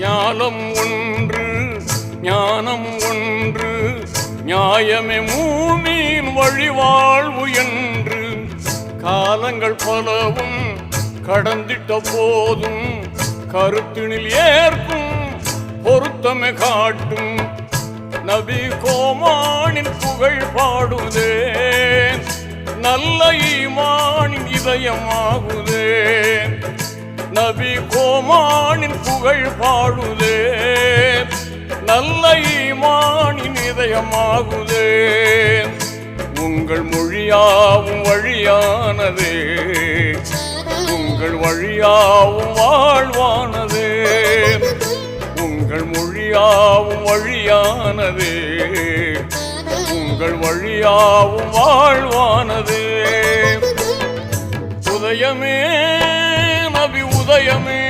ஞானம் ஒன்று ஞானம் ஒன்று நியாயமே மூமின் வழிவாழ்வு என்று காலங்கள் பலவும் கடந்திட்ட போதும் கருத்தினில் ஏற்கும் பொருத்தமை காட்டும் நபி கோமானின் புகழ் பாடுதே நல்ல ஈமானின் இதயமாகுதே நபி கோமானின் புகழ் பாடுதே நல்ல ஈமானின் இதயமாகுதே உங்கள் மொழியாவும் வழியானதே உங்கள் வழியாவும் வாழ்வானதே உங்கள் மொழியாவும் வழியானதே உங்கள் வழியாவும் வாழ்வானதே உதயமே நபி உதயமே